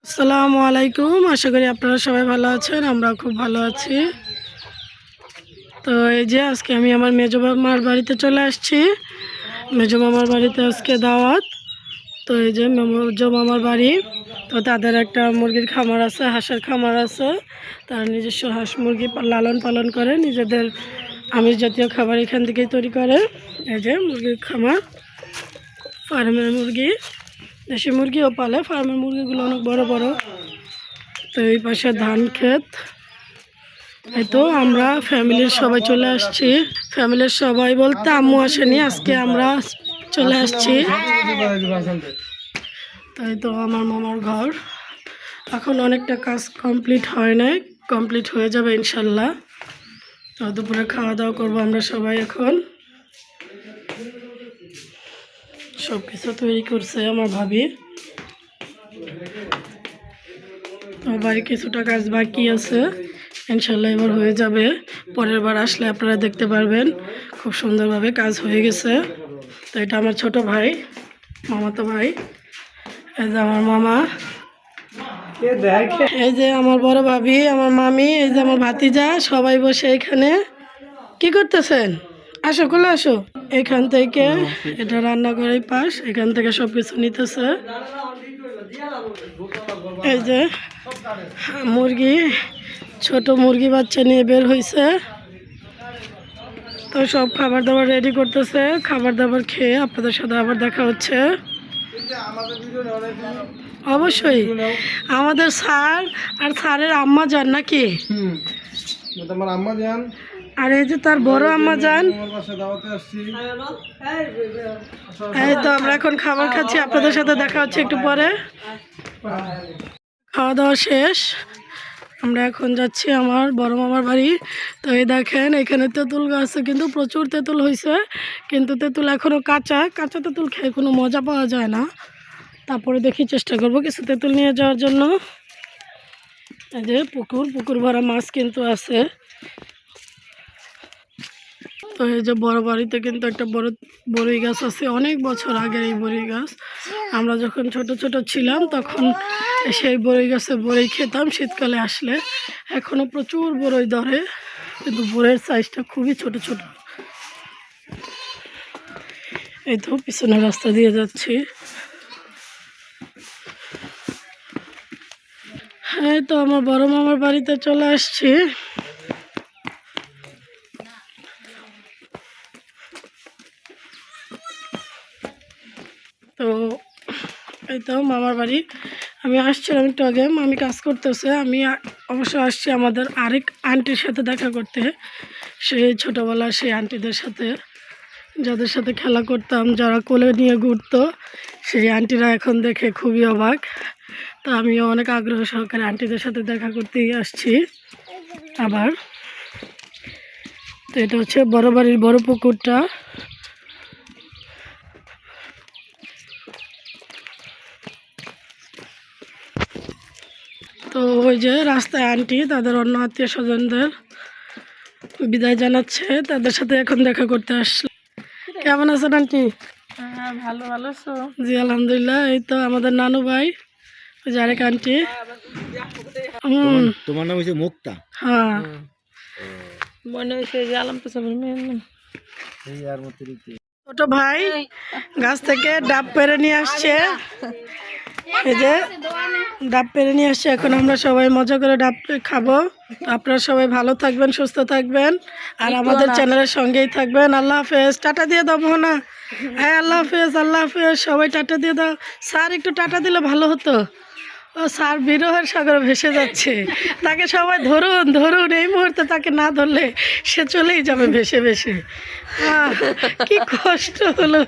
আসসালামু আলাইকুম। আশা করি আপনারা সবাই ভালো আছেন, আমরা খুব ভালো আছি। তো এই যে আজকে আমি আমার মেজো মামার বাড়িতে চলে আসছি। মেজো মামার বাড়িতে আজকে দাওয়াত। তো এই যে মেজো মামার বাড়ি, তো তাদের একটা মুরগির খামার আছে, হাঁসের খামার আছে। তারা নিজস্ব হাঁস মুরগি লালন পালন করে, নিজেদের আমিষ জাতীয় খাবার এখান থেকেই তৈরি করে। এই যে মুরগির খামার, ফার্মের মুরগি, দেশি মুরগিও পালে, ফার্মের মুরগিগুলো অনেক বড় বড়। তো এই পাশে ধান ক্ষেত। এই তো আমরা ফ্যামিলির সবাই চলে আসছি। ফ্যামিলির সবাই বলতে আম্মু আসেনি, আজকে আমরা চলে আসছি। তাই তো আমার মামার ঘর। এখন অনেকটা কাজ কমপ্লিট হয় নাই, কমপ্লিট হয়ে যাবে ইনশাল্লাহ। তো দুপুরে খাওয়া দাওয়া করবো আমরা সবাই। এখন সব কিছু তৈরি করছে আমার ভাবি। তো বাড়ি কিছুটা কাজ বাকি আছে, ইনশাল্লাহ এবার হয়ে যাবে। পরের বার আসলে আপনারা দেখতে পারবেন খুব সুন্দরভাবে কাজ হয়ে গেছে। তো এটা আমার ছোট ভাই, মামাতো ভাই। এই যে আমার মামা, এই যে আমার বড় ভাবি, আমার মামি, এই যে আমার ভাতিজা, সবাই বসে এখানে কি করতেছেন? আসো, কোলে আসো। এখান থেকে এটা রান্নাঘরের পাশ, এখান থেকে সব কিছু নিতেছে। এই যে মুরগি, ছোট মুরগি বাচ্চা নিয়ে বের হয়েছে। তো সব খাবার দাবার রেডি করতেছে। খাবার দাবার খেয়ে আপনাদের সাথে আবার দেখা হচ্ছে। অবশ্যই আমাদের স্যার আর স্যারের আম্মা যান নাকি, আর এই যে তার বড় আম্মা যান। এই তো আমরা এখন খাবার খাচ্ছি, আপনাদের সাথে দেখা হচ্ছে একটু পরে। খাওয়া দাওয়া শেষ, আমরা এখন যাচ্ছি আমার বড় মামার বাড়ি। তো এই দেখেন এখানে তেঁতুল গাছ, কিন্তু প্রচুর তেঁতুল হয়েছে, কিন্তু তেঁতুল এখনও কাঁচা। কাঁচা তেঁতুল খেয়ে কোনো মজা পাওয়া যায় না। তারপরে দেখি, চেষ্টা করব কিছু তেঁতুল নিয়ে যাওয়ার জন্য। এই যে পুকুর ভরা মাছ কিন্তু আছে। তো এই যে বড় বাড়িতে কিন্তু একটা বড়ই গাছ আছে, অনেক বছর আগের এই বড়ই গাছ। আমরা যখন ছোট ছোট ছিলাম তখন সেই বড়ই গাছে বড়ই খেতাম শীতকালে আসলে। এখনও প্রচুর বড়ই ধরে, কিন্তু বড়ের সাইজটা খুবই ছোট ছোট। এই তো পিছনের রাস্তা দিয়ে যাচ্ছি। হ্যাঁ, তো আমার বড় মামার বাড়িতে চলে আসছি। তো এই তো মামার বাড়ি। আমি আসছিলাম একটু আগে, মামি কাজ করতেছে। আমি অবশ্য আসছি আমাদের আরেক আন্টির সাথে দেখা করতে। সেই ছোটোবেলার সেই আন্টিদের সাথে, যাদের সাথে খেলা করতাম, যারা কোলে নিয়ে ঘুরতো, সেই আন্টিরা এখন দেখে খুবই অবাক। তো আমিও অনেক আগ্রহ সহকারে আন্টিদের সাথে দেখা করতেই আসছি আবার। তো এটা হচ্ছে বড় বাড়ির বড় পুকুরটা। তো ওই যে রাস্তায় আন্টি তাদের অন্য আত্মীয় স্বজনদের বিদায় জানাচ্ছে, তাদের সাথে এখন দেখা করতে আসলো। কেমন আছেন আন্টি? ভালো ভালো আছো? জি আলহামদুলিল্লাহ। এই তো আমাদের নানু ভাই, ওই যে আরেক আন্টি। তোমার নাম হচ্ছে মুক্তা? হ্যাঁ, মনে হয়েছে যে আলম তো ছোট ভাই গাছ থেকে ডাব পেরে নিয়ে আসছে। এই যে ডাব পেরে নিয়ে আসছে, এখন আমরা সবাই মজা করে ডাব খাবো। তো আপনারা সবাই ভালো থাকবেন, সুস্থ থাকবেন, আর আমাদের চ্যানেলের সঙ্গেই থাকবেন। আল্লাহ হাফেজ। টাটা দিয়ে দাও মোহনা। হ্যাঁ, আল্লাহ হাফেজ, আল্লাহ হাফেজ। সবাই টাটা দিয়ে দাও। স্যার একটু টাটা দিলে ভালো হতো। ও স্যার বিরহের সাগরে ভেসে যাচ্ছে, তাকে সবাই ধরুন ধরুন। এই মুহূর্তে তাকে না ধরলে সে চলেই যাবে ভেসে ভেসে। কি কষ্ট হলো।